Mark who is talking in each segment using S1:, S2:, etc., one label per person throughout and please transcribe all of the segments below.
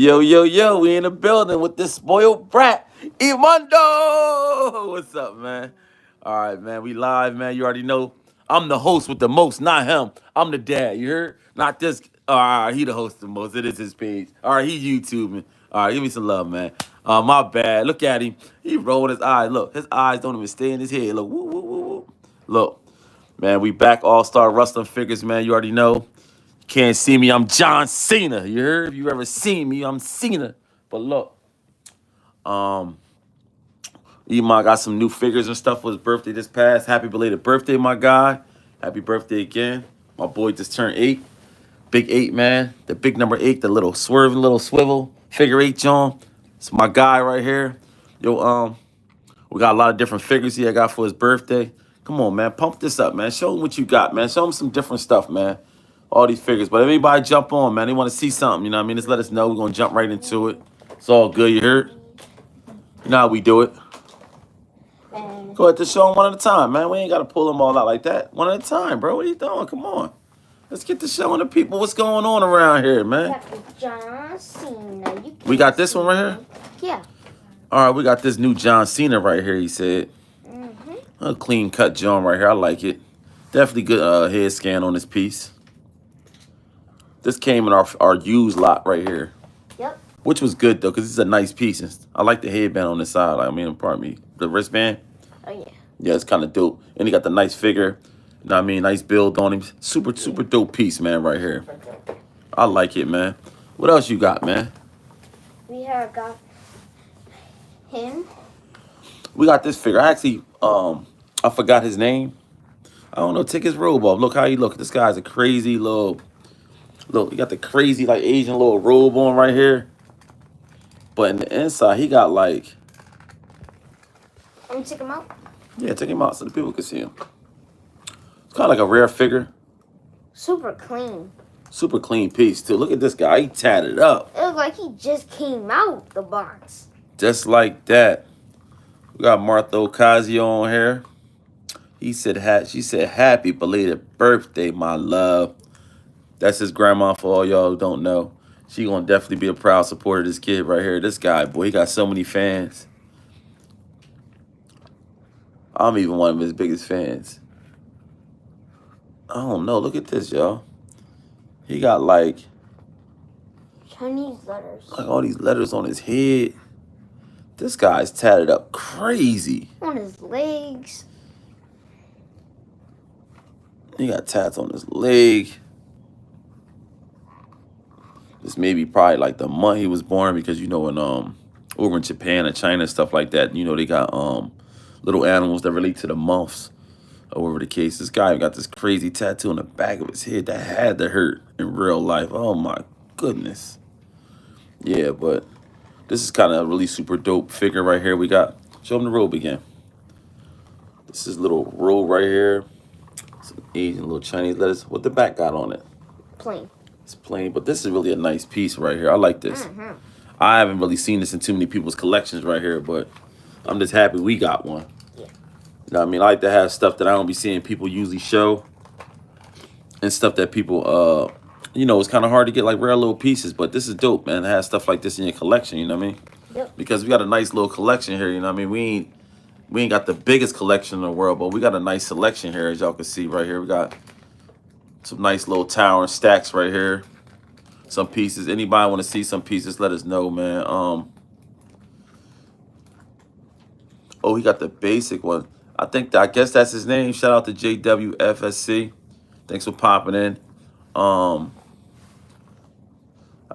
S1: Yo, yo, yo, we in the building with this spoiled brat, Imundo. What's up, man? All right, man, we live, man. You already know I'm the host with the most, not him. I'm the dad, you heard? Not this. All right, he the host the most. It is his page. All right, he YouTubing. All right, give me some love, man. My bad. Look at him. He rolling his eyes. Look, his eyes don't even stay in his head. Look, woo, woo, woo, woo. Look, man, we back all-star wrestling figures, man. You already know. Can't see me, I'm John Cena. You heard? If you ever seen me, I'm Cena. But look, um, Emon got some new figures and stuff for his birthday this past. Happy belated birthday, my guy. Happy birthday again. My boy just turned 8. Big 8, man. The big number 8, the little swerving, little swivel, figure 8, John. It's my guy right here. Yo, we got a lot of different figures he got for his birthday. Come on, man. Pump this up, man. Show him what you got, man. Show him some different stuff, man. All these figures. But everybody jump on, man. They want to see something, you know what I mean? Just let us know. We're going to jump right into it. It's all good, you heard? You know how we do it. Go ahead to show them one at a time, man. We ain't got to pull them all out like that. One at a time, bro. What are you doing? Come on. Let's get to showing the people what's going on around here, man.
S2: John Cena.
S1: We got this one right here?
S2: Yeah.
S1: All right, we got this new John Cena right here, he said. A clean cut John right here. I like it. Definitely good head scan on this piece. This came in our used lot right here.
S2: Yep.
S1: Which was good, though, because it's a nice piece. I like the headband on the side. I mean, pardon me. The wristband.
S2: Oh, yeah.
S1: Yeah, it's kind of dope. And he got the nice figure. You know what I mean? Nice build on him. Super, super dope piece, man, right here. I like it, man. What else you got, man?
S2: We have got him.
S1: We got this figure. I actually, I forgot his name. I don't know. Take his robe off. Look how he look. This guy's a crazy little... Look, he got the crazy, like, Asian little robe on right here. But in the inside, he got, like...
S2: Let me take him out.
S1: Yeah, take him out so the people can see him. It's kind of like a rare figure.
S2: Super clean.
S1: Super clean piece, too. Look at this guy. He tatted up.
S2: It looked like he just came out the box.
S1: Just like that. We got Martha Ocasio on here. She said, happy belated birthday, my love. That's his grandma for all y'all who don't know. She gonna definitely be a proud supporter of this kid right here. This guy, boy, he got so many fans. I'm even one of his biggest fans. I don't know. Look at this, y'all. He got like
S2: Chinese letters.
S1: Like all these letters on his head. This guy's tatted up crazy.
S2: On his legs.
S1: He got tats on his leg. This may be probably like the month he was born because you know in over in Japan and China and stuff like that, you know they got little animals that relate to the months or whatever the case. This guy got this crazy tattoo on the back of his head that had to hurt in real life. Oh my goodness. Yeah, but this is kind of a really super dope figure right here. We got, show him the robe again. This is little robe right here. Some Asian little Chinese letters. What the back got on it?
S2: Plain.
S1: It's plain, but this is really a nice piece right here. I like this. I haven't really seen this in too many people's collections right here, but I'm just happy we got one.
S2: Yeah.
S1: You know what I mean? I like to have stuff that I don't be seeing people usually show and stuff that people, you know, it's kind of hard to get like rare little pieces, but this is dope, man. To have stuff like this in your collection, you know what I mean?
S2: Yep.
S1: Because we got a nice little collection here, you know what I mean? We ain't got the biggest collection in the world, but we got a nice selection here, as y'all can see right here. We got some nice little tower and stacks right here. Some pieces. Anybody want to see some pieces, let us know, man. Oh, he got the basic one. I guess that's his name. Shout out to JWFSC. Thanks for popping in. I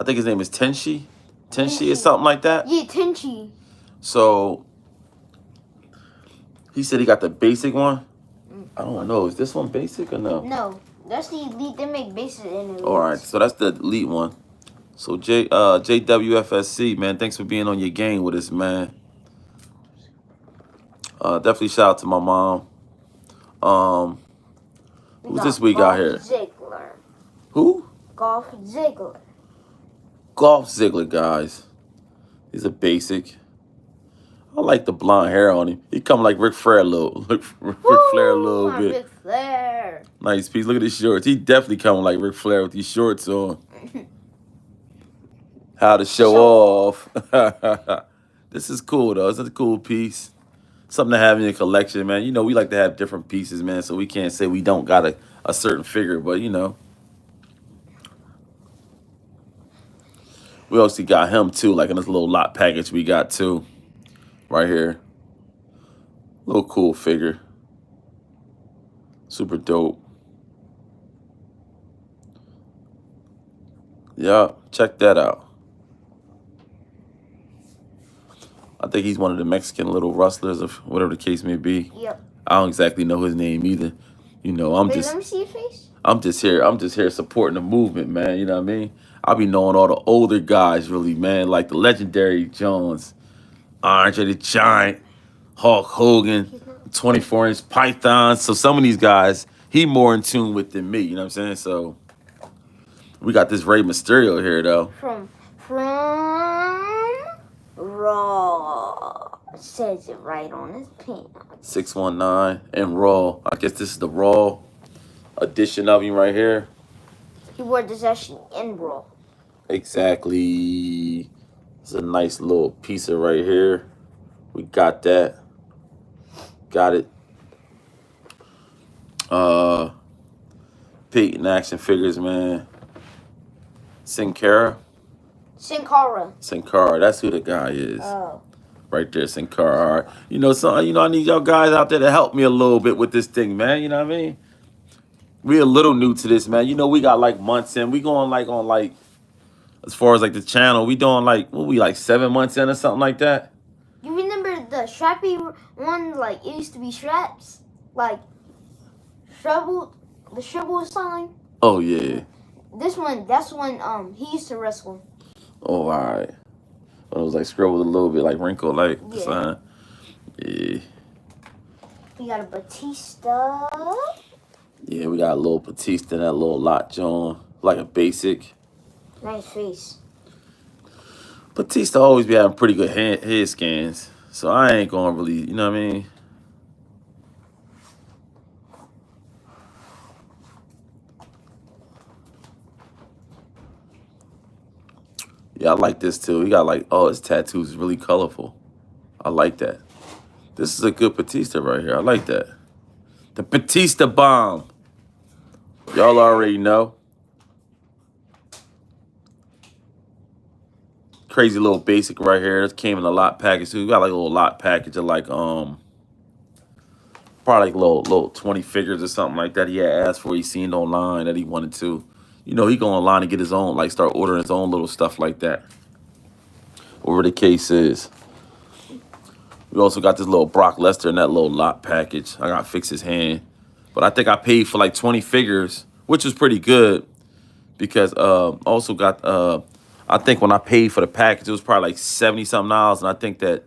S1: think his name is Tenshi. Tenshi or something like that.
S2: Yeah, Tenchi.
S1: So he said he got the basic one. I don't know. Is this one basic or no?
S2: No. That's the elite. They make basic in it.
S1: All right, so that's the elite one. So JWFSC, man, thanks for being on your game with us, man. Definitely shout out to my mom. Who's this we got here?
S2: Ziggler.
S1: Who?
S2: Golf Ziggler.
S1: Golf Ziggler, guys. He's a basic. I like the blonde hair on him. He come like Ric Flair a little. Ric Flair a little bit.
S2: Ric Flair.
S1: Nice piece. Look at his shorts. He definitely coming like Ric Flair with these shorts on. How to show off. This is cool though. It's a cool piece. Something to have in your collection, man. You know, we like to have different pieces, man. So we can't say we don't got a certain figure, but you know, we also got him too, like in this little lot package we got too, right here. Little cool figure. Super dope. Yeah, check that out. I think he's one of the Mexican little rustlers of whatever the case may be.
S2: Yep.
S1: I don't exactly know his name either. You know,
S2: Wait, let me see your face.
S1: I'm just here supporting the movement, man. You know what I mean? I'll be knowing all the older guys really, man, like the legendary Jones, Andre the Giant, Hulk Hogan, 24-inch Python. So some of these guys, he more in tune with than me, you know what I'm saying? So we got this Rey Mysterio here though.
S2: From Raw. It says it right on his pin.
S1: 619 and Raw. I guess this is the Raw edition of him right here.
S2: He wore this actually in Raw.
S1: Exactly. It's a nice little piece of right here. We got that. Got it. Peyton action figures, man. Sin Cara.
S2: Sin Cara.
S1: Sin Cara. That's who the guy is.
S2: Oh.
S1: Right there, Sin Cara. All right. You know, I need y'all guys out there to help me a little bit with this thing, man. You know what I mean? We a little new to this, man. You know, we got like months in. We going like on like, as far as like the channel, we doing like, what we like 7 months in or something like that?
S2: You remember the strappy one? Like, it used to be straps? Like, the shrivel sign?
S1: Oh, yeah.
S2: This one, that's when he used to wrestle.
S1: Oh, all right. But it was like scribbled a little bit, like wrinkled, like the
S2: Yeah.
S1: sign. Yeah.
S2: We got a Batista.
S1: Yeah, we got a little Batista in that little lot, John. Like a basic.
S2: Nice face.
S1: Batista always be having pretty good head scans. So I ain't going to really, you know what I mean? Yeah, I like this too. He got like, oh, his tattoos is really colorful. I like that. This is a good Batista right here. I like that. The Batista bomb. Y'all already know. Crazy little basic right here. This came in a lot package too. We got like a little lot package of like probably like little 20 figures or something like that. He had asked for. He seen online that he wanted to. You know, he go online and get his own, like start ordering his own little stuff like that. Whatever the case is. We also got this little Brock Lesnar in that little lot package. I got to fix his hand. But I think I paid for like 20 figures, which was pretty good. Because also got, I think when I paid for the package, it was probably like $70-something. And I think that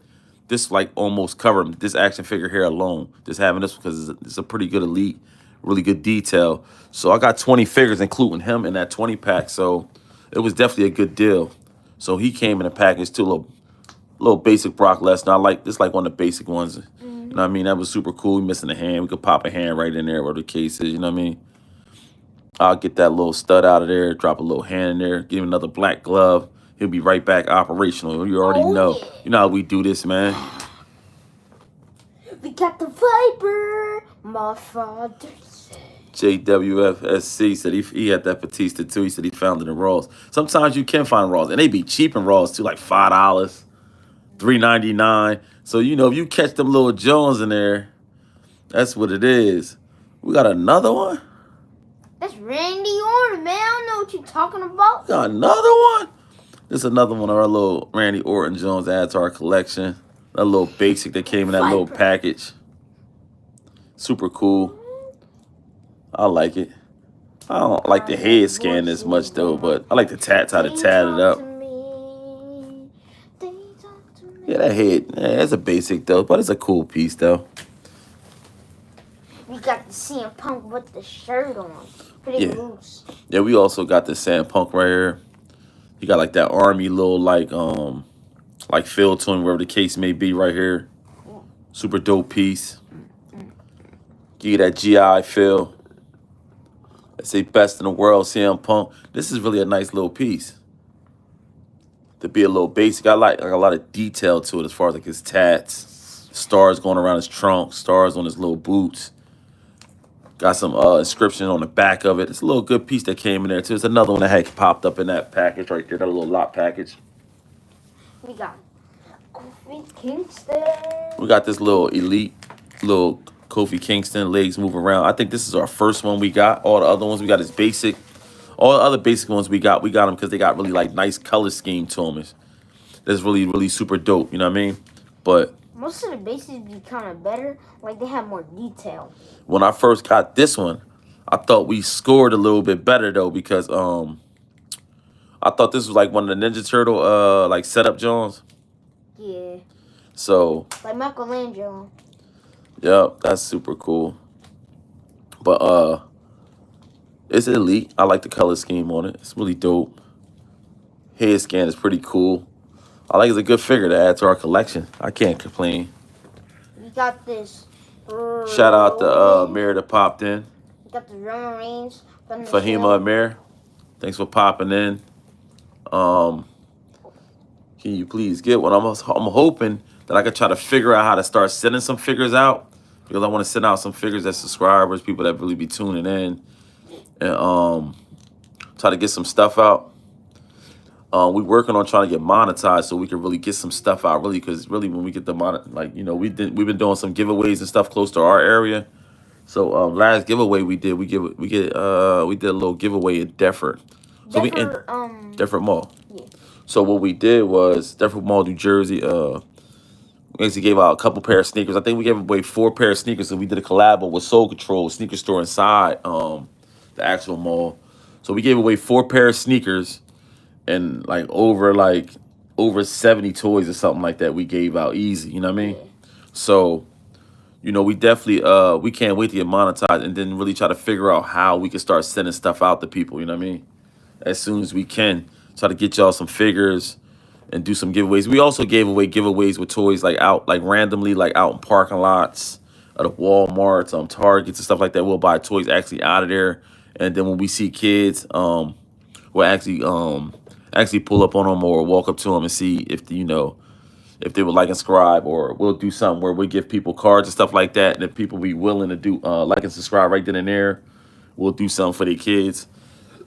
S1: this like almost covered this action figure here alone. Just having this because it's a pretty good elite, really good detail. So I got 20 figures, including him in that 20 pack. So it was definitely a good deal. So he came in a package too, little basic Brock Lesnar. I like this, like one of the basic ones. You know what I mean? That was super cool. Missing a hand, we could pop a hand right in there, whatever the case is. You know what I mean? I'll get that little stud out of there, drop a little hand in there, give him another black glove. He'll be right back operational. You already know.
S2: Yeah.
S1: You know how we do this, man.
S2: We got the Viper. My father said.
S1: JWFSC said he had that Batista too. He said he found it in Raws. Sometimes you can find Raws, and they be cheap in Raws too, like $5, $3.99. So you know if you catch them little Jones in there, that's what it is. We got another one.
S2: That's Randy Orton, man. I don't know what you're talking about.
S1: We got another one. This is another one of our little Randy Orton Jones add to our collection. That little basic that came in that little package. Super cool. I like it. I don't like the head scan as much though, but I like the how to tat it up. Yeah, that head, that's a basic though, but it's a cool piece though.
S2: We got the CM Punk with the shirt on. Pretty loose.
S1: Yeah, we also got the CM Punk right here. You got like that army little like feel to him, wherever the case may be right here. Super dope piece. Give you that GI feel. They say best in the world, CM Punk. This is really a nice little piece. to be a little basic. I like a lot of detail to it as far as like his tats, stars going around his trunk, stars on his little boots. Got some inscription on the back of it. It's a little good piece that came in there too. It's another one that had popped up in that package right there, that little lot package.
S2: We got Kofi Kingston.
S1: We got this little elite, little Kofi Kingston, legs move around. I think this is our first one we got. All the other ones we got is basic. All the other basic ones we got them because they got really like nice color scheme to them. That's really, really super dope. You know what I mean? But
S2: most of the basics be kind of better. Like they have more detail.
S1: When I first got this one, I thought we scored a little bit better though because I thought this was like one of the Ninja Turtle like setup Jones.
S2: Yeah.
S1: So
S2: like Michelangelo.
S1: Yep, that's super cool. But it's elite. I like the color scheme on it. It's really dope. Head scan is pretty cool. I like it's a good figure to add to our collection. I can't complain.
S2: We got this.
S1: Shout out to Mirror that popped in.
S2: We got the Roman Reigns.
S1: Fahima and Mirror. Thanks for popping in. Can you please get one? I'm hoping that I could try to figure out how to start sending some figures out because I want to send out some figures as subscribers, people that really be tuning in, and try to get some stuff out. We working on trying to get monetized so we can really get some stuff out, really, because really when we get the we've been doing some giveaways and stuff close to our area. So last giveaway we did a little giveaway in Defford. So Defford Mall.
S2: Yeah.
S1: So what we did was Defford Mall, New Jersey. We actually gave out a couple pair of sneakers. I think we gave away 4 pair of sneakers, and we did a collab with Soul Control, a sneaker store inside the actual mall. So we gave away 4 pair of sneakers. And like over 70 toys or something like that we gave out easy, you know what I mean?
S2: Yeah.
S1: So, we definitely we can't wait to get monetized and then really try to figure out how we can start sending stuff out to people, you know what I mean? As soon as we can. Try to get y'all some figures and do some giveaways. We also gave away giveaways with toys randomly out in parking lots at the Walmarts, Targets and stuff like that. We'll buy toys actually out of there. And then when we see kids, we'll actually pull up on them or walk up to them and see if if they would like and subscribe, or we'll do something where we give people cards and stuff like that, and if people be willing to do like and subscribe right then and there, we'll do something for their kids.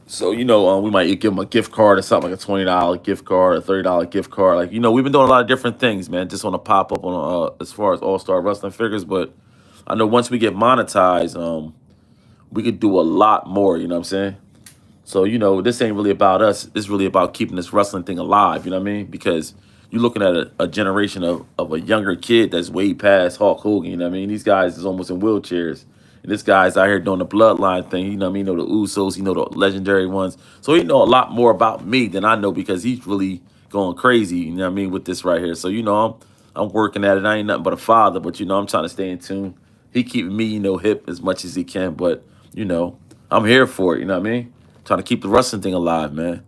S1: So we might give them a gift card or something, like a $20 gift card, a $30 gift card. Like we've been doing a lot of different things, man. Just want to pop up on as far as all-star wrestling figures, but I know once we get monetized, we could do a lot more. You know what I'm saying? So, this ain't really about us. It's really about keeping this wrestling thing alive, you know what I mean? Because you're looking at a generation of a younger kid that's way past Hulk Hogan, you know what I mean? These guys is almost in wheelchairs. And this guy's out here doing the bloodline thing, you know what I mean? He know the Usos, he know the legendary ones. So he know a lot more about me than I know because he's really going crazy, you know what I mean, with this right here. So, I'm working at it. I ain't nothing but a father, but, I'm trying to stay in tune. He keeping me, hip as much as he can, but, I'm here for it, you know what I mean? Trying to keep the wrestling thing alive, man.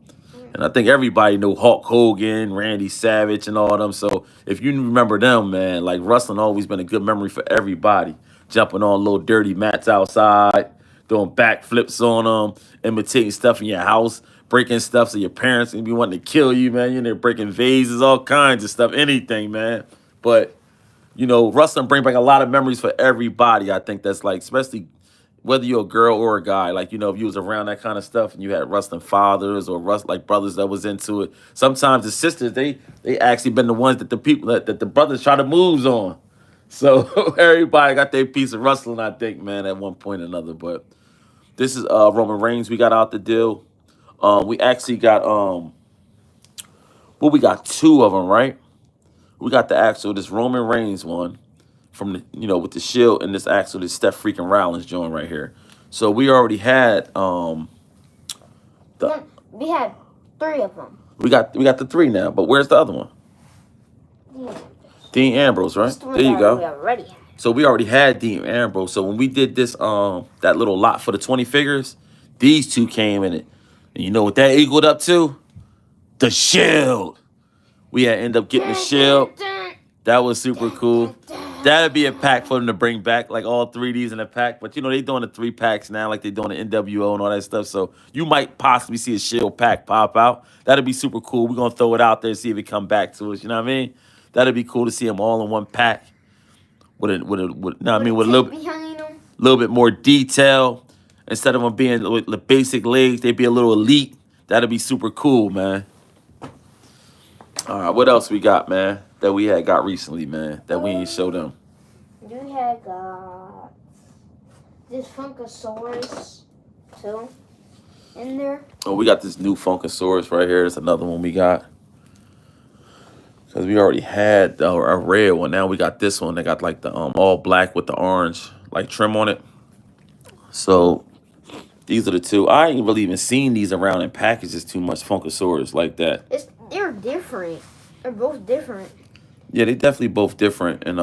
S1: And I think everybody know Hulk Hogan, Randy Savage, and all them. So if you remember them, man, like wrestling always been a good memory for everybody. Jumping on little dirty mats outside, doing backflips on them, imitating stuff in your house, breaking stuff so your parents can be wanting to kill you, man. You're in there breaking vases, all kinds of stuff, anything, man. But, wrestling bring back a lot of memories for everybody. I think that's especially whether you're a girl or a guy, if you was around that kind of stuff and you had wrestling fathers or brothers that was into it. Sometimes the sisters, they actually been the ones that the brothers try to moves on. So everybody got their piece of wrestling, I think, man, at one point or another. But this is Roman Reigns we got out the deal. We actually got we got 2 of them, right? We got this Roman Reigns one from the with the Shield, and this Steph freaking Rollins joint right here. So we already had
S2: we had 3 of them.
S1: We got the 3 now, but where's the other one?
S2: Yeah.
S1: Dean Ambrose, right? There you go.
S2: We already had.
S1: So we already had Dean Ambrose. So when we did this that little lot for the 20 figures, these 2 came in it. And you know what that equaled up to? The Shield. We had end up getting the Shield. That was super cool. That'd be a pack for them to bring back, like all 3Ds in a pack. But you know, they doing the 3 packs now, like they doing the NWO and all that stuff. So you might possibly see a Shield pack pop out. That'd be super cool. We're gonna throw it out there and see if it come back to us. You know what I mean? That'd be cool to see them all in one pack no, I mean with a little bit more detail. Instead of them being with the basic legs, they'd be a little elite. That'd be super cool, man. All right, what else we got, man? That we had got recently, man. That we ain't show them.
S2: You had got this Funkasaurus too in there.
S1: Oh, we got this new Funkasaurus right here. It's another one we got. Because we already had a red one. Now we got this one. They got like the all black with the orange like trim on it. So these are the two. I ain't really even seen these around in packages too much, Funkasaurus like that.
S2: They're different. They're both different.
S1: Yeah, they definitely both different. And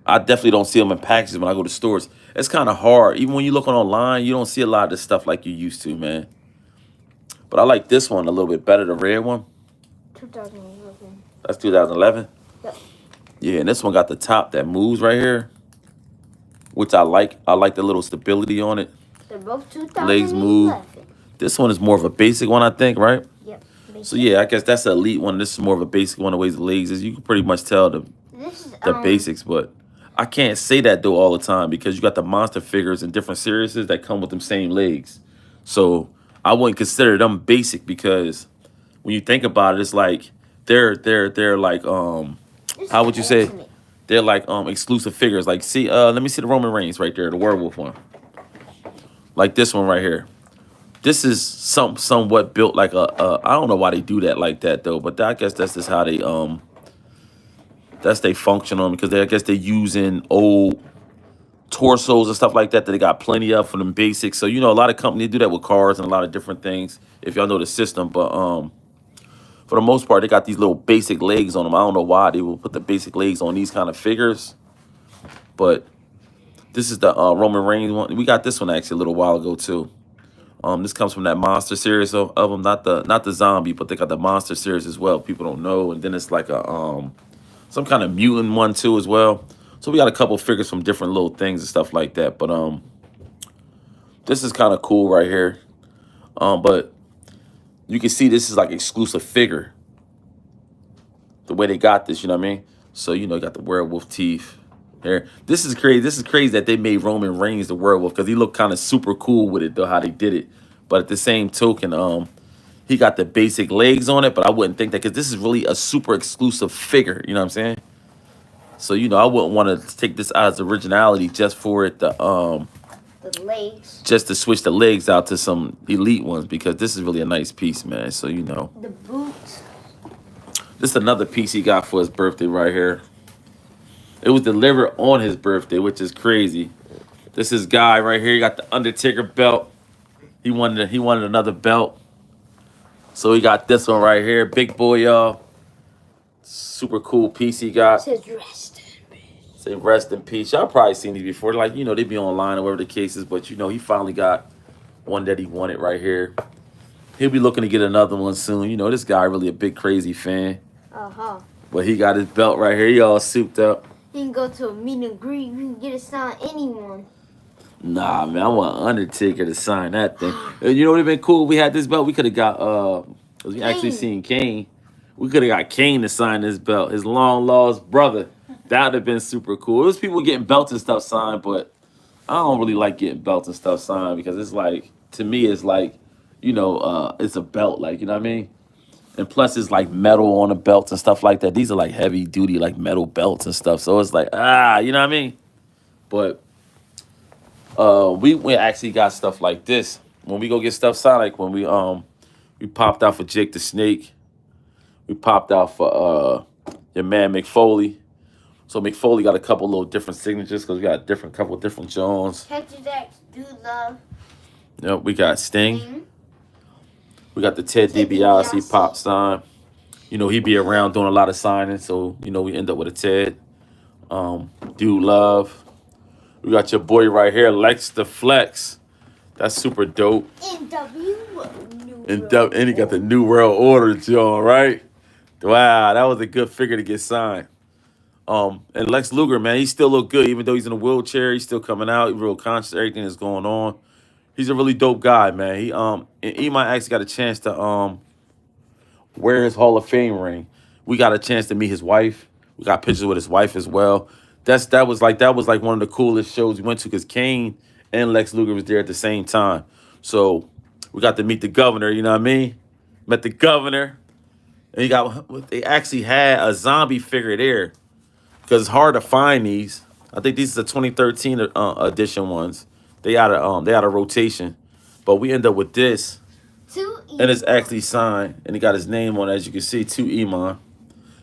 S1: I definitely don't see them in packages when I go to stores. It's kind of hard. Even when you look online, you don't see a lot of this stuff like you used to, man. But I like this one a little bit better, the red one.
S2: 2011.
S1: That's 2011?
S2: Yep.
S1: Yeah, and this one got the top that moves right here, which I like. I like the little stability on it.
S2: They're both 2011.
S1: Legs move. This one is more of a basic one, I think, right?
S2: Yep. Basic.
S1: So, yeah, I guess that's an elite one. This is more of a basic one, the way the legs is. You can pretty much tell the basics, but I can't say that, though, all the time because you got the monster figures in different series that come with them same legs. So I wouldn't consider them basic because when you think about it, it's like they're like how would you say it? They're like exclusive figures. Like see let me see the Roman Reigns right there, the werewolf one. Like this one right here. This is somewhat built like a I don't know why they do that like that though, but I guess that's just how they that's they function on because I guess they're using old torsos and stuff like that they got plenty of for them basics. So you know a lot of companies do that with cars and a lot of different things if y'all know the system, but for the most part, they got these little basic legs on them. I don't know why they will put the basic legs on these kind of figures. But this is the Roman Reigns one. We got this one actually a little while ago too. This comes from that monster series of them, not the zombie, but they got the monster series as well. People don't know, and then it's like a some kind of mutant one too as well. So we got a couple figures from different little things and stuff like that. But this is kind of cool right here. But you can see this is like exclusive figure. The way they got this, you know what I mean? So, you know, you got the werewolf teeth here. This is crazy. This is crazy that they made Roman Reigns the werewolf because he looked kind of super cool with it, though, how they did it. But at the same token, he got the basic legs on it, but I wouldn't think that because this is really a super exclusive figure, you know what I'm saying? So, you know, I wouldn't want to take this out as originality just for it to
S2: the legs.
S1: Just to switch the legs out to some elite ones because this is really a nice piece, man. So, you know.
S2: The boots.
S1: This is another piece he got for his birthday right here. It was delivered on his birthday, which is crazy. This is guy right here. He got the Undertaker belt. He wanted another belt. So he got this one right here. Big boy, y'all. Super cool piece he got.
S2: It says rest in peace.
S1: Say rest in peace. Y'all probably seen these before. Like, you know, they be online or whatever the case is. But, you know, he finally got one that he wanted right here. He'll be looking to get another one soon. You know, this guy really a big, crazy fan.
S2: Uh-huh.
S1: But he got his belt right here. He all souped up.
S2: You can go to a meet and greet. You can get it signed anyone.
S1: Nah, man. I want Undertaker to sign that thing. And you know what would have been cool? We had this belt. We could have got, we actually seen Kane. We could have got Kane to sign this belt. His long-lost brother. That would have been super cool. It was people getting belts and stuff signed, but I don't really like getting belts and stuff signed because it's like, to me, it's like, you know, it's a belt, like, you know what I mean? And plus, it's like metal on the belts and stuff like that. These are like heavy duty, like metal belts and stuff. So it's like, you know what I mean? But we actually got stuff like this. When we go get stuff signed, like when we popped out for Jake the Snake. We popped out for your man McFoley. So McFoley got a couple little different signatures because we got a couple different Jones.
S2: Hector Jack's Dude Love.
S1: Yep, we got Sting. We got the Ted DiBiase pop sign. You know, he be around doing a lot of signing, so, you know, we end up with a Ted. Dude Love. We got your boy right here, Lex the Flex. That's super dope. And he got the New World Order, John, right? Wow, that was a good figure to get signed. And Lex Luger, man, he still look good, even though he's in a wheelchair. He's still coming out. He's real conscious of everything that's going on. He's a really dope guy, man. And Iman actually got a chance to wear his Hall of Fame ring. We got a chance to meet his wife. We got pictures with his wife as well. That was like one of the coolest shows we went to because Kane and Lex Luger was there at the same time. So we got to meet the governor. You know what I mean? Met the governor, and they actually had a zombie figure there because it's hard to find these. I think these are the 2013 edition ones. They out of rotation, but we end up with this,
S2: Two
S1: and it's
S2: equals.
S1: actually signed, and he got his name on it, as you can see, to Iman.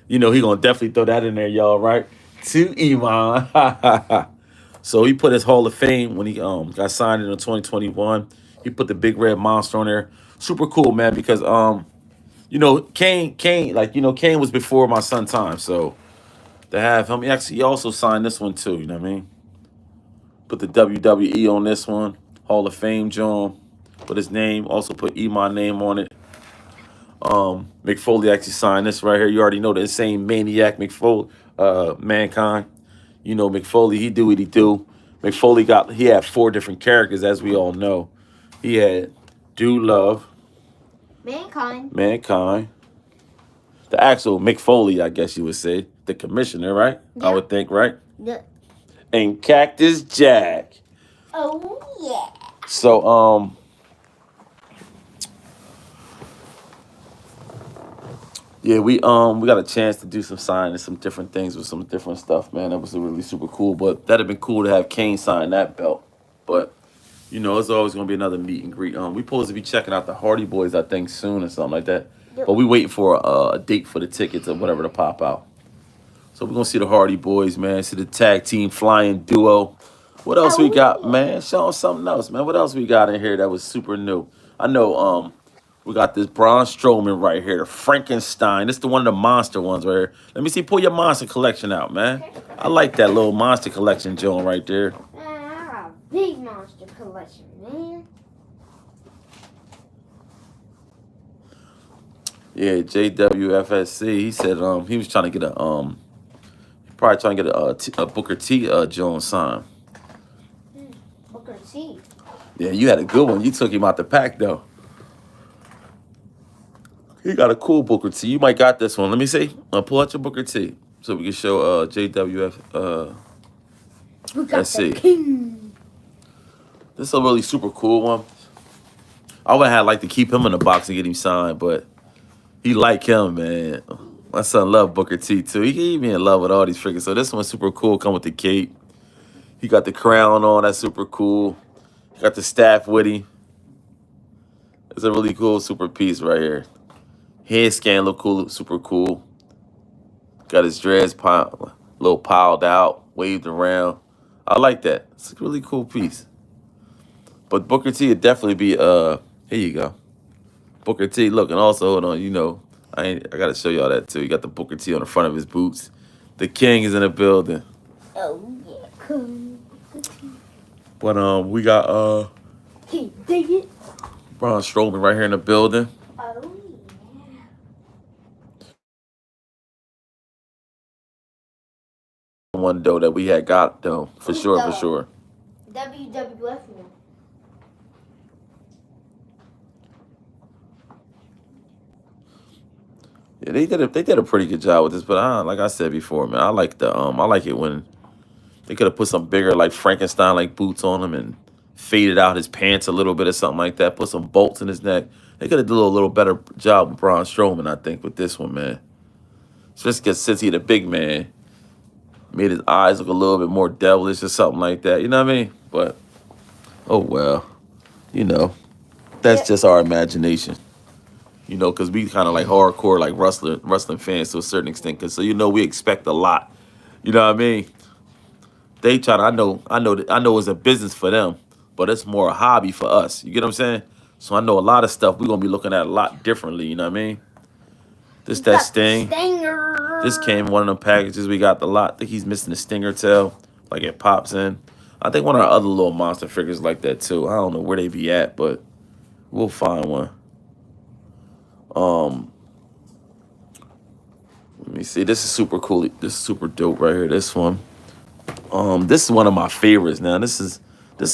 S1: You know he gonna definitely throw that in there, y'all, right? To Iman. So he put his Hall of Fame when he got signed in 2021. He put the big red monster on there. Super cool, man, because Kane, like Kane was before my son time, so to have him, he also signed this one too. You know what I mean? Put the WWE on this one, Hall of Fame, John. Put his name. Also put Iman name on it. Mick Foley actually signed this right here. You already know the insane maniac Mick Foley, Mankind. You know Mick Foley, he do what he do. Mick Foley he had 4 different characters, as we all know. He had Do Love, Mankind, the actual Mick Foley, I guess you would say, the commissioner, right?
S2: Yeah.
S1: I would think, right?
S2: Yeah.
S1: And Cactus Jack.
S2: Oh yeah.
S1: So yeah, we got a chance to do some signing, some different things with some different stuff, man. That was really super cool. But that'd have been cool to have Kane sign that belt. But it's always gonna be another meet and greet. We supposed to be checking out the Hardy Boys, I think, soon or something like that.
S2: Yep.
S1: But we waiting for a date for the tickets or whatever to pop out. So we're gonna see the Hardy Boys, man. See the tag team flying duo. What else we got, man? Show them something else, man. What else we got in here that was super new? I know we got this Braun Strowman right here, the Frankenstein. This is the one of the monster ones right here. Let me see, pull your monster collection out, man. I like that little monster collection, Joan, right there.
S2: Man, I got a big monster collection, man.
S1: Yeah, JWFSC. He said he was trying to get probably trying to get a Booker T Jones sign.
S2: Booker T.
S1: Yeah, you had a good one. You took him out the pack though. He got a cool Booker T. You might got this one. Let me see. Pull out your Booker T so we can show JWF.
S2: We got
S1: Let's see.
S2: the king.
S1: This is a really super cool one. I would have liked to keep him in the box and get him signed, but he like him, man. My son love Booker T too. He be in love with all these figures. So this one's super cool. Come with the cape. He got the crown on. That's super cool. He got the staff with him. It's a really cool super piece right here. Head scan look cool, super cool. Got his dreads little piled out, waved around. I like that. It's a really cool piece. But Booker T would definitely be here you go. Booker T, look, and also hold on, I gotta show y'all that too. You got the Booker T on the front of his boots. The king is in the building.
S2: Oh yeah, cool.
S1: But we got
S2: Can you dig it?
S1: Braun Strowman right here in the building.
S2: Oh yeah.
S1: One though that we had got though, for sure.
S2: WWF one.
S1: Yeah, they did a pretty good job with this, but like I said before, man, I like it when they could have put some bigger like Frankenstein like boots on him and faded out his pants a little bit or something like that. Put some bolts in his neck. They could have done a little better job with Braun Strowman, I think, with this one, man. Just because since he's a big man, made his eyes look a little bit more devilish or something like that. You know what I mean? But oh well, that's just our imagination. Because we kind of like hardcore, like wrestling fans to a certain extent. Because we expect a lot. You know what I mean? They try to. I know it's a business for them, but it's more a hobby for us. You get what I'm saying? So I know a lot of stuff we're gonna be looking at a lot differently. You know what I mean? That Sting.
S2: Stinger.
S1: This came in one of them packages we got a lot. I think he's missing the stinger tail, like it pops in. I think one of our other little monster figures like that too. I don't know where they be at, but we'll find one. Let me see. This is super cool. This is super dope right here. This one. This is one of my favorites. Now this is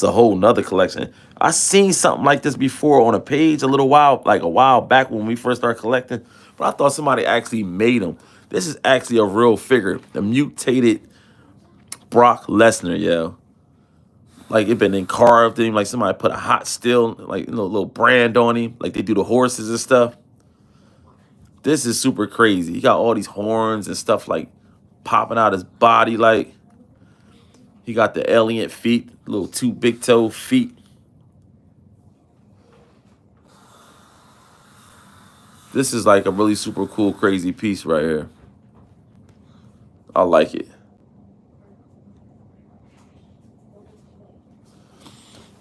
S1: a whole nother collection. I seen something like this before on a page a while back when we first started collecting, but I thought somebody actually made them. This is actually a real figure, the mutated Brock Lesnar, yo. Like it been carved in, like somebody put a hot steel, like little brand on him, like they do the horses and stuff. This is super crazy. He got all these horns and stuff like popping out his body, like he got the alien feet, little two big toe feet. This is like a really super cool, crazy piece right here. I like it.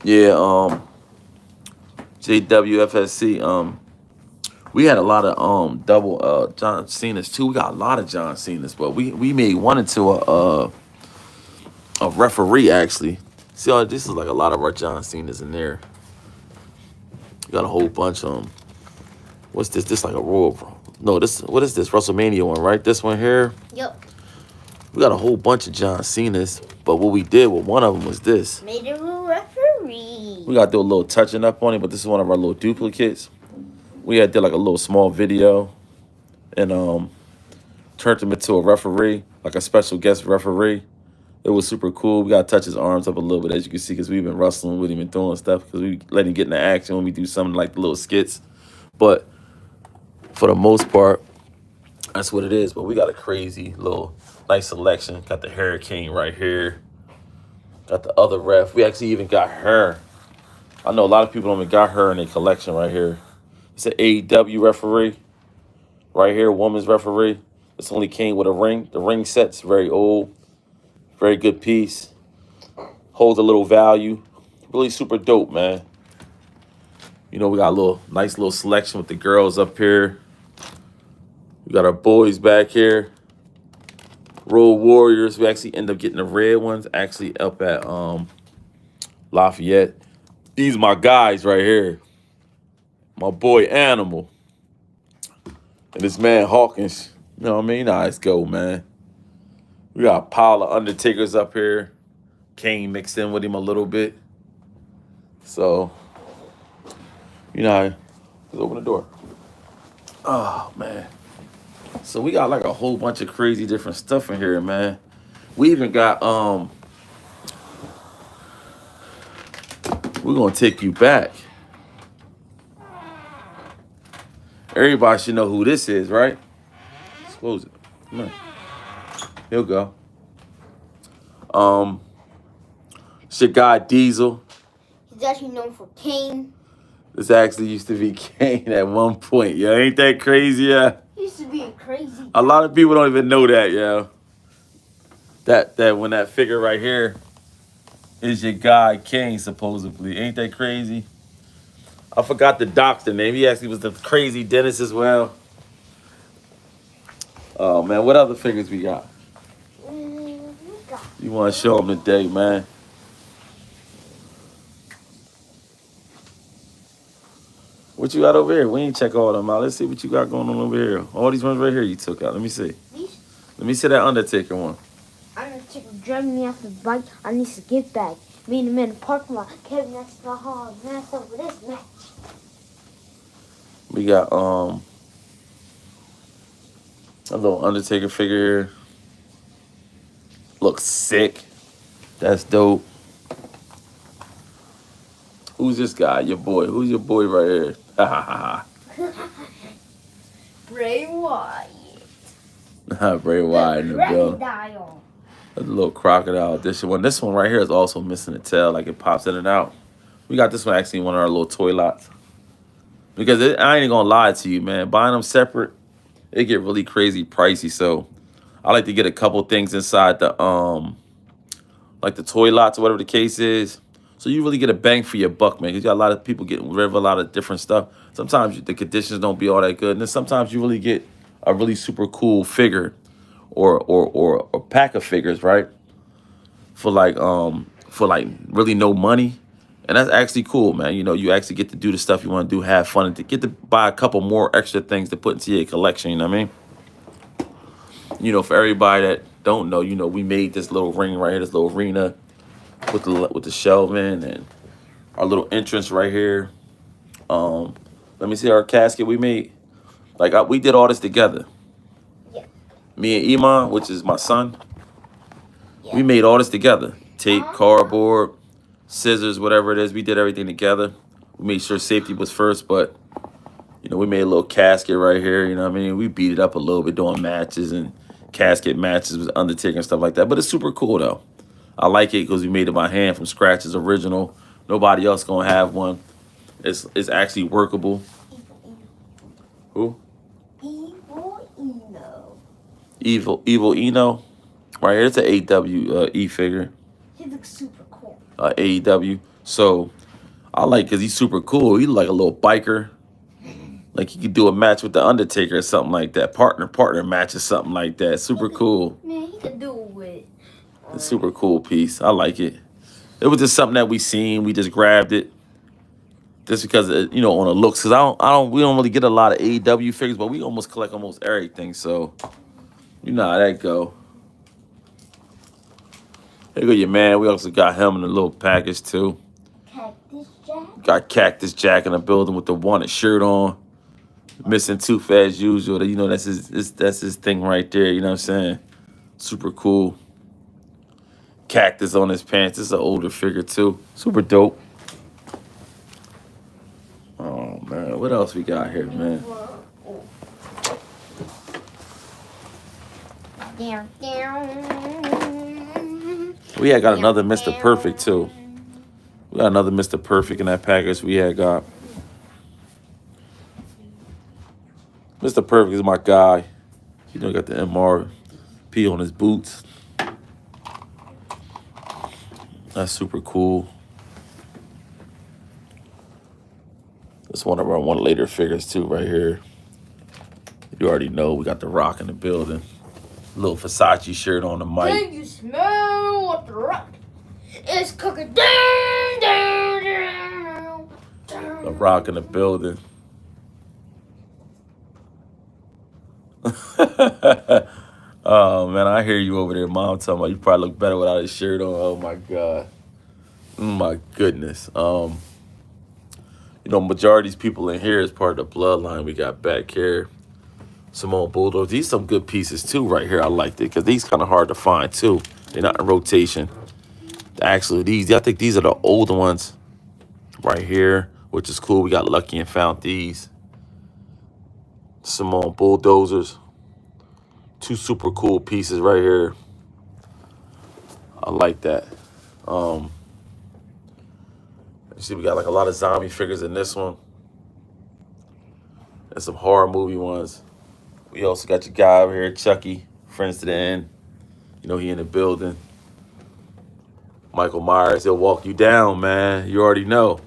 S1: Yeah, JWFSC. We had a lot of double John Cena's too. We got a lot of John Cena's, but we made one into a referee actually. See, this is like a lot of our John Cena's in there. We got a whole bunch of them. What's this? This like a Royal? No, this. What is this? WrestleMania one, right? This one here.
S2: Yep.
S1: We got a whole bunch of John Cena's, but what we did with one of them was this.
S2: Made a referee.
S1: We got to do a little touching up on it, but this is one of our little duplicates. We did like a little small video and turned him into a referee, like a special guest referee. It was super cool. We got to touch his arms up a little bit, as you can see, because we've been wrestling with him and doing stuff, because we let him get into action when we do something like the little skits. But for the most part, that's what it is. But we got a crazy little nice selection. Got the Hurricane right here. Got the other ref. We actually even got her. I know a lot of people only got her in their collection right here. It's an AEW referee. Right here, woman's referee. This only came with a ring. The ring set's very old. Very good piece. Holds a little value. Really super dope, man. You know, we got a nice little selection with the girls up here. We got our boys back here. Road Warriors. We actually end up getting the red ones actually up at Lafayette. These are my guys right here. My boy Animal. And this man Hawkins. You know what I mean? Nice go, man. We got a pile of Undertakers up here. Kane mixed in with him a little bit. So, you know, let's open the door. Oh, man. So we got like a whole bunch of crazy different stuff in here, man. We even got, we're going to take you back. Everybody should know who this is, right? Let's close it. Come on. He'll go. It's your guy Diesel.
S2: He's actually known for Kane.
S1: This actually used to be Kane at one point, yo. Ain't that crazy, yeah?
S2: He used to be a crazy.
S1: A lot of people don't even know that, yo. That when that figure right here is your guy Kane, supposedly. Ain't that crazy? I forgot the doctor name. He actually was the crazy dentist as well. Oh, man. What other figures we got? You want to show them today, man? What you got over here? We ain't check all them out. Let's see what you got going on over here. All these ones right here you took out. Let me see.
S2: These?
S1: Let me see that Undertaker one.
S2: Undertaker driving me off the bike. I need to get back. Me and him in the parking lot. Kevin, that's the hard match over this match.
S1: We got a little Undertaker figure here. Looks sick. That's dope. Who's this guy? Your boy. Who's your boy right here? Ha ha ha.
S2: Bray Wyatt.
S1: Bray Wyatt in the building.
S2: Crocodile.
S1: A little crocodile edition. This one right here is also missing a tail, like it pops in and out. We got this one actually in one of our little toy lots. Because I ain't gonna lie to you, man. Buying them separate, it get really crazy pricey. So I like to get a couple things inside the like the toy lots or whatever the case is. So you really get a bang for your buck, man. Because you got a lot of people getting rid of a lot of different stuff. Sometimes the conditions don't be all that good. And then sometimes you really get a really super cool figure or a pack of figures, right? For like really no money. And that's actually cool, man. You know, you actually get to do the stuff you want to do, have fun, and to get to buy a couple more extra things to put into your collection, you know what I mean? For everybody that don't know, we made this little ring right here, this little arena with the shelving and our little entrance right here. Um, Let me see our casket we made. We did all this together.
S2: Yeah.
S1: Me and Iman, which is my son,
S2: Yeah.
S1: we made all this together. Tape,
S2: Uh-huh.
S1: cardboard, scissors, whatever it is. We did everything together. We made sure safety was first, but we made a little casket right here. You know what I mean? We beat it up a little bit doing matches and casket matches with Undertaker and stuff like that. But it's super cool though. I like it because we made it by hand from scratch. It's original. Nobody else gonna have one. It's actually workable. Who?
S2: Evil Eno.
S1: Evil Eno. Right here, it's an AW E figure.
S2: He looks super cool.
S1: AEW. So I like because he's super cool. He's like a little biker. Like he could do a match with the Undertaker or something like that. Partner match or something like that. Super cool.
S2: Man, he could do it with.
S1: It's a super cool piece. I like it. It was just something that we seen. We just grabbed it. Just because on the looks, because we don't really get a lot of AEW figures, but we almost collect almost everything. So you know how that go. Here you go, your man. We also got him in a little package too.
S2: Cactus Jack.
S1: Got Cactus Jack in the building with the wanted shirt on. Missing tooth as usual. That's his thing right there. You know what I'm saying? Super cool. Cactus on his pants. This is an older figure too. Super dope. Oh man, what else we got here, man? We had got another Mr. Perfect too. We got another Mr. Perfect in that package we had got. Mr. Perfect is my guy. Got the MRP on his boots. That's super cool. That's one of our later figures too, right here. You already know we got the Rock in the building. Little Versace shirt on the mic.
S2: Can you smell what the Rock is cooking? Down, down, down, down.
S1: The Rock in the building. Oh man, I hear you over there, Mom, talking about you probably look better without his shirt on. Oh my God. Oh my goodness. Majority of these people in here is part of the bloodline we got back here. Simone Bulldogs. These some good pieces too right here. I liked it because these kind of hard to find too. They're not in rotation. Actually, I think these are the older ones right here, which is cool. We got lucky and found these. Simone Bulldozers. Two super cool pieces right here. I like that. You see, we got like a lot of zombie figures in this one. And some horror movie ones. We also got your guy over here, Chucky, Friends to the End. He in the building. Michael Myers, he'll walk you down, man. You already know.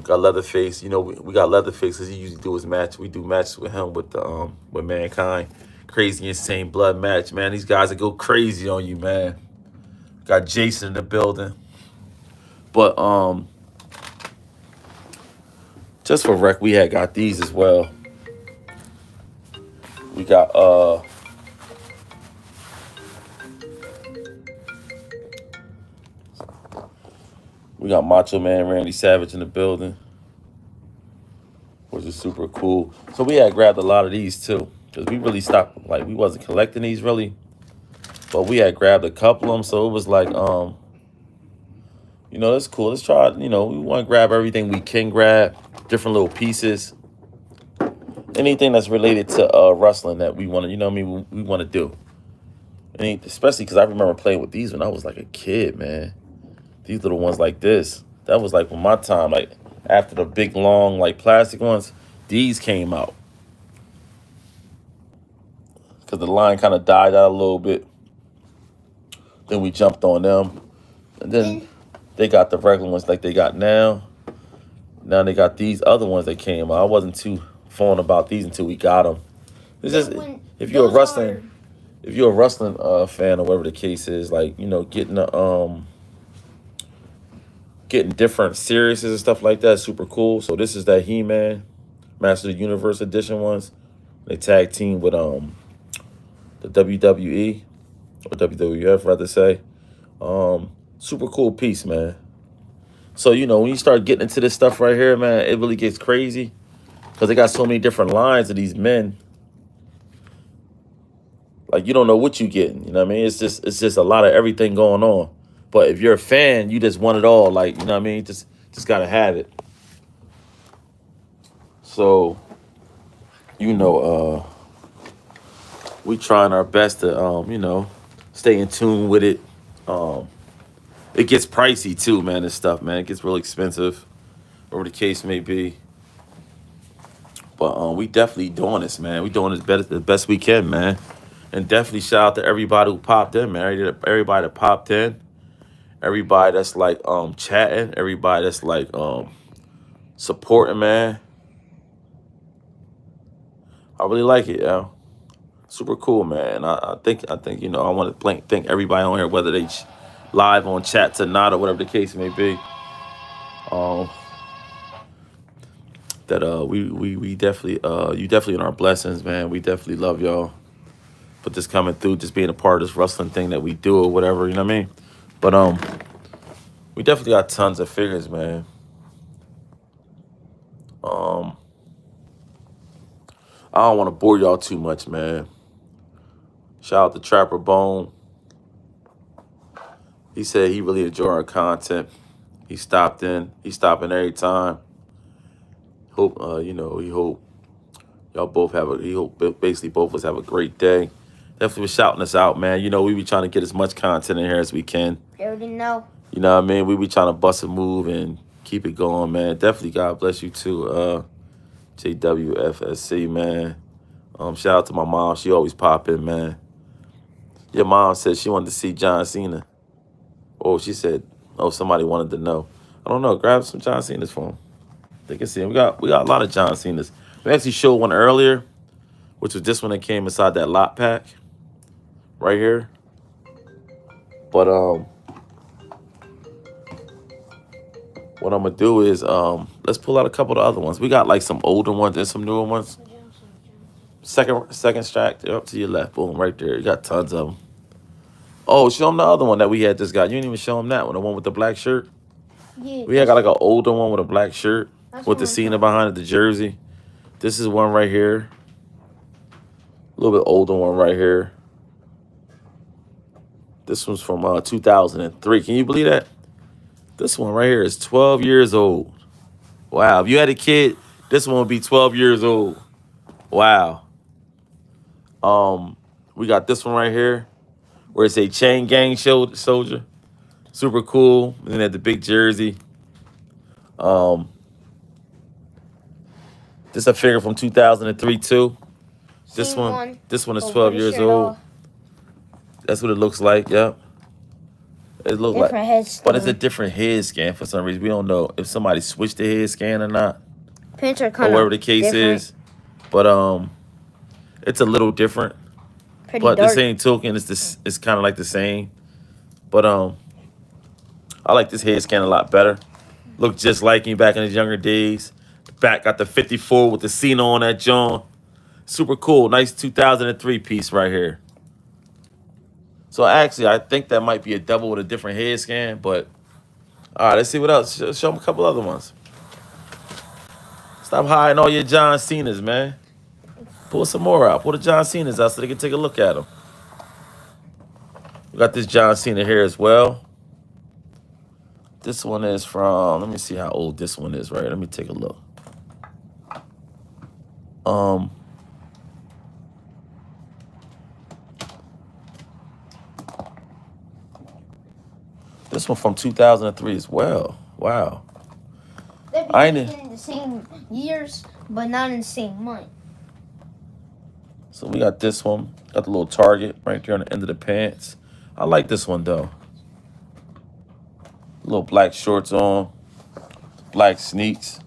S1: Got Leatherface. We got Leatherface because he usually do his match. We do matches with him with Mankind. Crazy Insane Blood match, man. These guys that go crazy on you, man. Got Jason in the building. But just for rec, we had got these as well. We got Macho Man Randy Savage in the building, which is super cool. So we had grabbed a lot of these too, because we really stopped, we wasn't collecting these really, but we had grabbed a couple of them. So it was like, that's cool. Let's try, we want to grab everything we can grab, different little pieces, anything that's related to wrestling that we want to, we want to do. Especially because I remember playing with these when I was like a kid, man. These little ones like this. That was like when my time, after the big, long, plastic ones, these came out. Because the line kind of died out a little bit. Then we jumped on them. And then they got the regular ones like they got now. Now they got these other ones that came out. I wasn't too fond about these until we got them. It's just, if you're a wrestling fan or whatever the case is, getting different series and stuff like that is super cool. So this is that He-Man Master of the Universe edition ones. They tag team with the WWE or WWF rather say. Super cool piece, man. So when you start getting into this stuff right here, man, it really gets crazy because they got so many different lines of these men. Like you don't know what you getting. You know what I mean? It's just a lot of everything going on. But if you're a fan, you just want it all. Like you know what I mean? Just gotta have it. So we trying our best to stay in tune with it. Um, it gets pricey too, man. This stuff, man, it gets real expensive, whatever the case may be. But we definitely doing this, man. We doing this better the best we can, man. And definitely shout out to everybody who popped in, man. Everybody that popped in, everybody that's like chatting, everybody that's like supporting, man. I really like it, yo. Super cool, man. I think I want to thank everybody on here, whether they live on chats or not, or whatever the case may be. Um, that we definitely you definitely in our blessings, man. We definitely love y'all. But just coming through, just being a part of this wrestling thing that we do or whatever, you know what I mean? But we definitely got tons of figures, man. Um, I don't want to bore y'all too much, man. Shout out to Trapper Bone. He said he really enjoyed our content. He stopped in. He's stopping every time. Hope he hope y'all both have a. He hope basically both of us have a great day. Definitely was shouting us out, man. We be trying to get as much content in here as we can.
S2: You already know.
S1: You know what I mean? We be trying to bust a move and keep it going, man. Definitely God bless you too, JWFSC, man. Shout out to my mom. She always pop in, man. Your mom said she wanted to see John Cena. Oh, she said, somebody wanted to know. I don't know. Grab some John Cena's for him. They can see him. We got a lot of John Cena's. We actually showed one earlier, which was this one that came inside that lot pack right here. But what I'm gonna do is let's pull out a couple of the other ones. We got like some older ones and some newer ones. Second stack up to your left. Boom, right there. You got tons of them. Oh, show them the other one that we had just got. You didn't even show them that one, the one with the black shirt.
S2: Yeah.
S1: We had got like an older one with a black shirt with the Cena behind it, the jersey. This is one right here. A little bit older one right here. This one's from 2003. Can you believe that? This one right here is 12 years old. Wow. If you had a kid, this one would be 12 years old. Wow. We got this one right here where it's a chain gang soldier. Super cool. And then had the big jersey. This a figure from 2003 too. This one is 12 years old. That's what it looks like. Yep. It looks like, but it's a different head scan for some reason. We don't know if somebody switched the head scan or not,
S2: Pants are
S1: or
S2: kind
S1: whatever
S2: of
S1: the case
S2: different.
S1: is. But it's a little different.
S2: Pretty
S1: But
S2: dark.
S1: the same token, it's kind of like the same. But I like this head scan a lot better. Looked just like him back in his younger days. The back got the 54 with the Cena on that John. Super cool. Nice 2003 piece right here. So actually, I think that might be a double with a different head scan. But all right, let's see what else. Show them a couple other ones. Stop hiding all your John Cena's, man. Pull some more out. Pull the John Cena's out so they can take a look at them. We got this John Cena here as well. This one is from, let me see how old this one is, right? Let me take a look. This one from 2003 as well. Wow.
S2: They'd
S1: I
S2: be
S1: ain't-
S2: in the same years, but not in the same month.
S1: So we got this one. Got the little target right there on the end of the pants. I like this one though. Little black shorts on, black sneaks.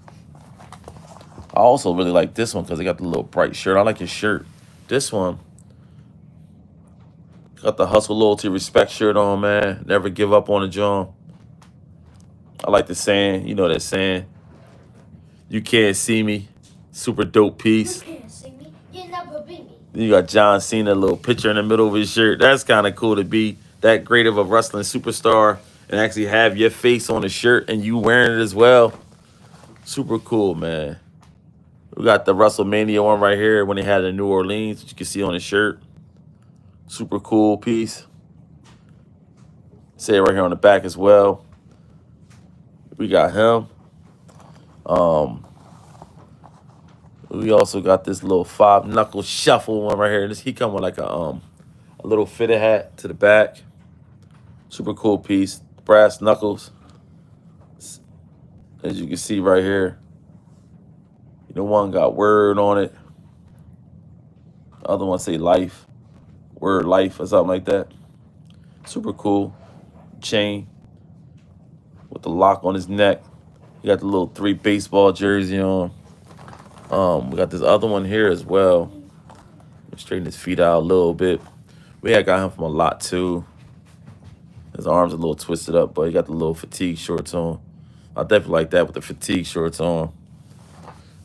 S1: I also really like this one because they got the little bright shirt. I like his shirt. This one got the hustle, loyalty, respect shirt on, man. Never give up on a John. I like the saying. You know that saying. You can't see me. Super dope piece.
S2: You can't see me. You never
S1: Then you got John Cena, a little picture in the middle of his shirt. That's kind of cool to be that great of a wrestling superstar and actually have your face on the shirt and you wearing it as well. Super cool, man. We got the WrestleMania one right here when they had it in New Orleans, which you can see on the shirt. Super cool piece. Say it right here on the back as well. We got him. We also got this little 5-knuckle shuffle one right here. He come with like a little fitted hat to the back. Super cool piece. Brass knuckles. As you can see right here. One got word on it. The other one say life. Word life or something like that. Super cool. Chain with the lock on his neck. He got the little 3 baseball jersey on. We got this other one here as well. Straighten his feet out a little bit. We had got him from a lot too. His arms a little twisted up, but he got the little fatigue shorts on. I definitely like that with the fatigue shorts on.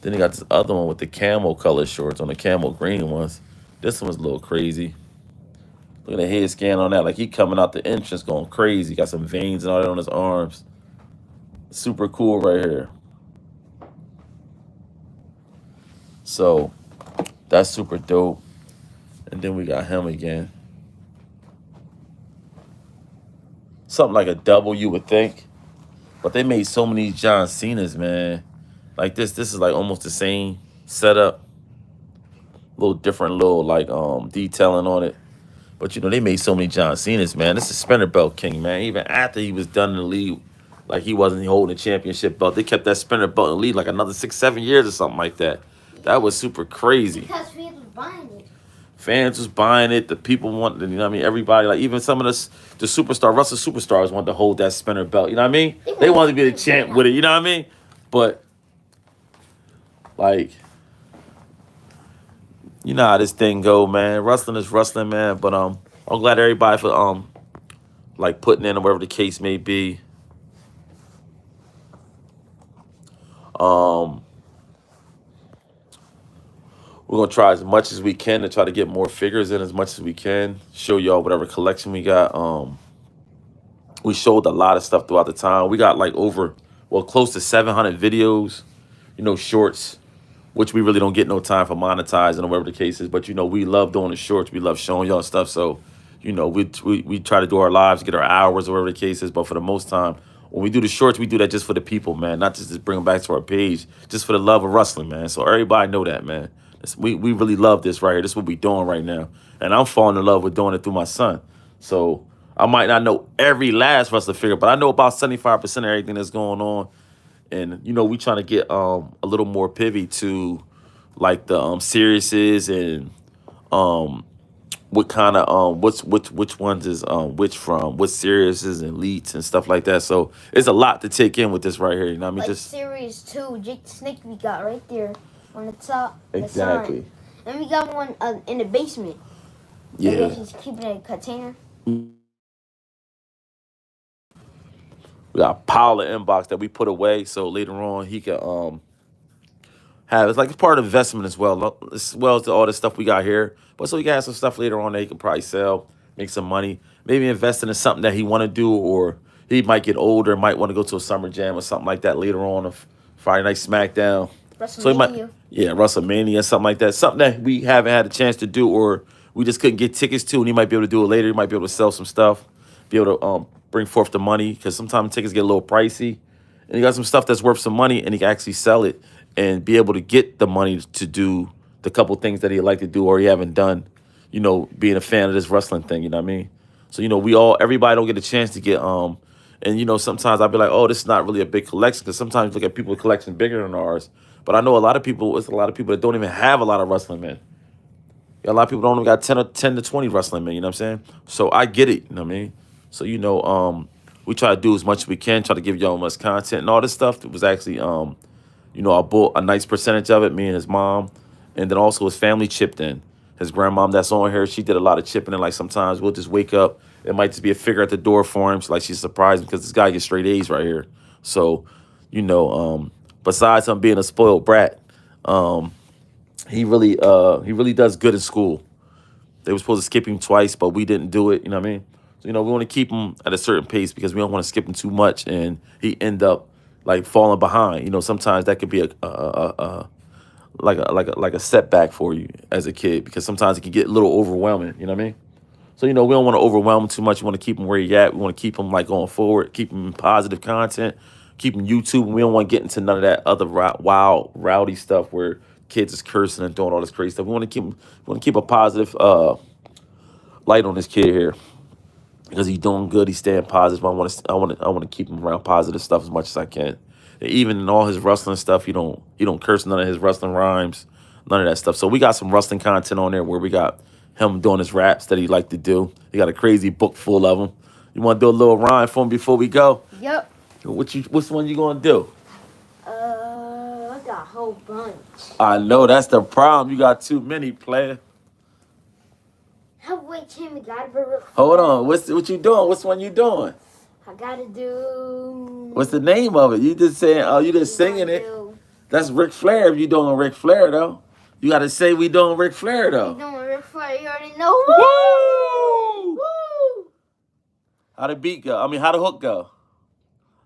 S1: Then he got this other one with the camel color shorts on, the camel green ones. This one's a little crazy. Look at the head scan on that. Like he coming out the entrance going crazy. Got some veins and all that on his arms. Super cool right here. So that's super dope. And then we got him again. Something like a double, you would think. But they made so many John Cena's, man. Like this is like almost the same setup. A little different, little like detailing on it. But they made so many John Cena's, man. This is spinner belt king, man. Even after he was done in the league, like he wasn't holding a championship belt, they kept that spinner belt in the league like another 6-7 years or something like that. That was super crazy.
S2: Because fans was buying it.
S1: Fans was buying it. The people wanted, everybody, like even some of the Russell superstars wanted to hold that spinner belt. You know what I mean? They wanted to be the champ with it. You know what I mean? But like, you know how this thing go, man. Wrestling is wrestling, man. But I'm glad everybody for like putting in or whatever the case may be. We're gonna try as much as we can to try to get more figures in as much as we can. Show y'all whatever collection we got. We showed a lot of stuff throughout the time. We got like close to 700 videos, shorts, which we really don't get no time for monetizing or whatever the case is. But we love doing the shorts. We love showing y'all stuff. So, we try to do our lives, get our hours or whatever the case is. But for the most time, when we do the shorts, we do that just for the people, man. Not just to bring them back to our page, just for the love of wrestling, man. So everybody know that, man. We really love this right here. This is what we doing right now. And I'm falling in love with doing it through my son. So I might not know every last wrestler figure, but I know about 75% of everything that's going on. And, we trying to get a little more pivot to like the seriouses and what kind of which ones is which from, what seriouses and elites and stuff like that. So it's a lot to take in with this right here. You know what I mean?
S2: Like
S1: just
S2: Series 2, Jake the Snake we got right there on the top.
S1: exactly.
S2: The and we got one in the basement.
S1: Yeah.
S2: He's keeping in a container.
S1: We got a pile of inbox that we put away so later on he can have it's like it's part of investment as well as all the stuff we got here. But so he can have some stuff later on that he can probably sell, make some money, maybe invest into something that he want to do, or he might get older, might want to go to a summer jam or something like that later on, a Friday Night SmackDown. So he might, WrestleMania, something like that, something that we haven't had a chance to do, or we just couldn't get tickets to, and he might be able to do it later. He might be able to sell some stuff, be able to bring forth the money, because sometimes tickets get a little pricey, and he got some stuff that's worth some money, and he can actually sell it and be able to get the money to do the couple things that he'd like to do or he haven't done, being a fan of this wrestling thing, you know what I mean? So, everybody don't get a chance to get, and, sometimes I'll be like, oh, this is not really a big collection, because sometimes you look at people's collection bigger than ours. But I know it's a lot of people that don't even have a lot of wrestling men. A lot of people don't even got 10 to 20 wrestling men, you know what I'm saying? So I get it, you know what I mean? So, we try to do as much as we can, try to give y'all much content and all this stuff. It was actually, I bought a nice percentage of it, me and his mom, and then also his family chipped in. His grandmom that's on here, she did a lot of chipping in. Like sometimes we'll just wake up, it might just be a figure at the door for him. She's surprised because this guy gets straight A's right here. So, besides him being a spoiled brat, he really does good in school. They were supposed to skip him twice, but we didn't do it. You know what I mean? So we want to keep him at a certain pace because we don't want to skip him too much and he end up like falling behind. Sometimes that could be a setback for you as a kid because sometimes it can get a little overwhelming. You know what I mean? So we don't want to overwhelm him too much. We want to keep him where he at. We want to keep him like going forward, keep him in positive content, keep him YouTube. And we don't want to get into none of that other wild, rowdy stuff where kids is cursing and doing all this crazy stuff. We want to keep a positive light on this kid here because he's doing good. He's staying positive. I want to keep him around positive stuff as much as I can. And even in all his wrestling stuff, he don't curse none of his wrestling rhymes, none of that stuff. So we got some wrestling content on there where we got him doing his raps that he like to do. He got a crazy book full of them. You want to do a little rhyme for him before we go?
S2: Yep.
S1: Which one you gonna do?
S2: I got a whole bunch.
S1: I know that's the problem. You got too many, player.
S2: Heavyweight champion gotta be Ric
S1: Hold
S2: Flair.
S1: on. What you doing? Which one you doing?
S2: I gotta do.
S1: What's the name of it? You just saying? Oh, you just singing it. That's Ric Flair. If you doing Ric Flair though, you gotta say we doing Ric Flair though.
S2: You doing Ric Flair? You already know.
S1: Woo!
S2: Woo!
S1: How the beat go? I mean, how the hook go?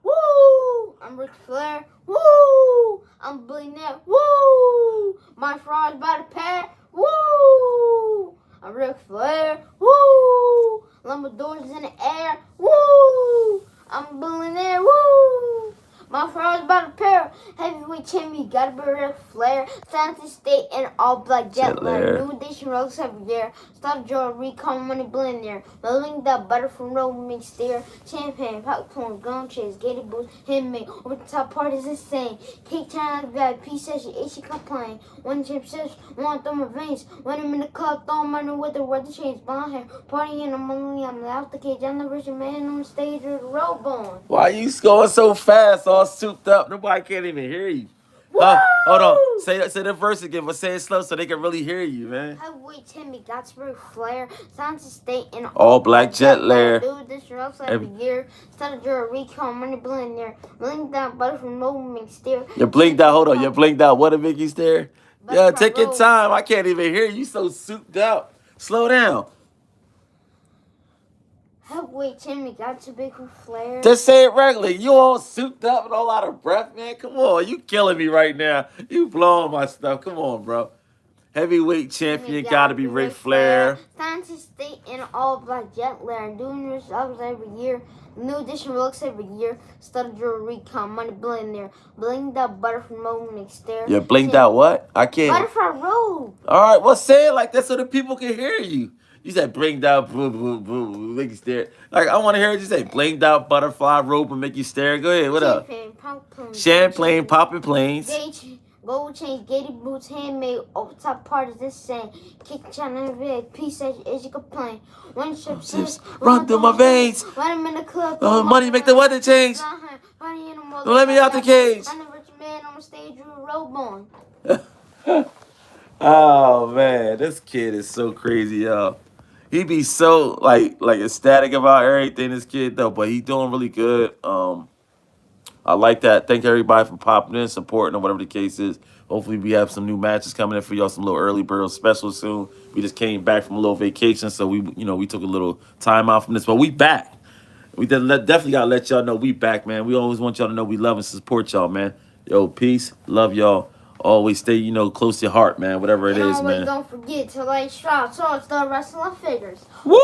S2: Woo! I'm Ric Flair. Woo! I'm billionaire. Woo! My fries by the pad. Woo! I'm Ric Flair. Woo! Lumber doors in the air. Woo! I'm billionaire. Woo! My fries by the pair. Heavyweight champion gotta be Ric Flair. Science State and all black jet lag. New edition rolls every year. Start draw recall money billionaire. Melting that butter from road mix steer. Champagne, popcorn, gun chase, gated boots, handmade. Over the top part is insane. Cake China VIP session, she complain. One chip sips, one through my veins. When I'm in the club, throwing money with the weather change. Blonde hair, partying in the money. I'm out the cage. I'm the rich man on the stage with the robe on.
S1: Why you going so fast, all souped up? Nobody can't even hear you. Hold on. Say the verse again, but say it slow so they can really hear you, man.
S2: Heavyweight Timmy got Ric Flair. Science State and
S1: all black jet layer.
S2: Dude, this rolls every year. Started your recall money billionaire. Blink down butter from road mix steer.
S1: You blinked out. Hold on. You blinked out. What did Mickey stare? Yeah, take your time. I can't even hear you. You so souped up. Slow down.
S2: Heavyweight Timmy got to big Ric Flair.
S1: Just say it regularly. You all souped up and all out of breath, man. Come on. You killing me right now. You blowing my stuff. Come on, bro. Heavyweight champion gotta be Ric Flair.
S2: Fancy State in all black jet layer. Doing results every year. New edition looks every year. Started your recon money billionaire. Blinged out butter from road mix there.
S1: You blinked out what? I can't.
S2: Butterfly robe.
S1: All right, well say it like that so the people can hear you. You said blinged out, boo, boo, boo, make you stare. Like I want to hear you say blinged out butterfly robe and make you stare. Go ahead, what up? Champagne popping planes.
S2: Gold chains, gated boots, handmade, over top part is the same. Kick China VIP session, as you complain. One trip sips,
S1: run through my veins.
S2: When I'm in the club,
S1: money make the weather change. Don't let me out the cage.
S2: I'm the rich man on the stage with a robe on.
S1: Oh man, this kid is so crazy, y'all. He be so like ecstatic about everything. This kid though, but he doing really good. I like that. Thank everybody for popping in, supporting, or whatever the case is. Hopefully, we have some new matches coming in for y'all, some little early bird specials soon. We just came back from a little vacation, so we took a little time out from this, but we back. We definitely gotta let y'all know we back, man. We always want y'all to know we love and support y'all, man. Yo, peace, love y'all. Always stay, close to your heart, man. Whatever it is, man.
S2: Don't forget to like, subscribe, so start wrestling figures.
S1: Woo!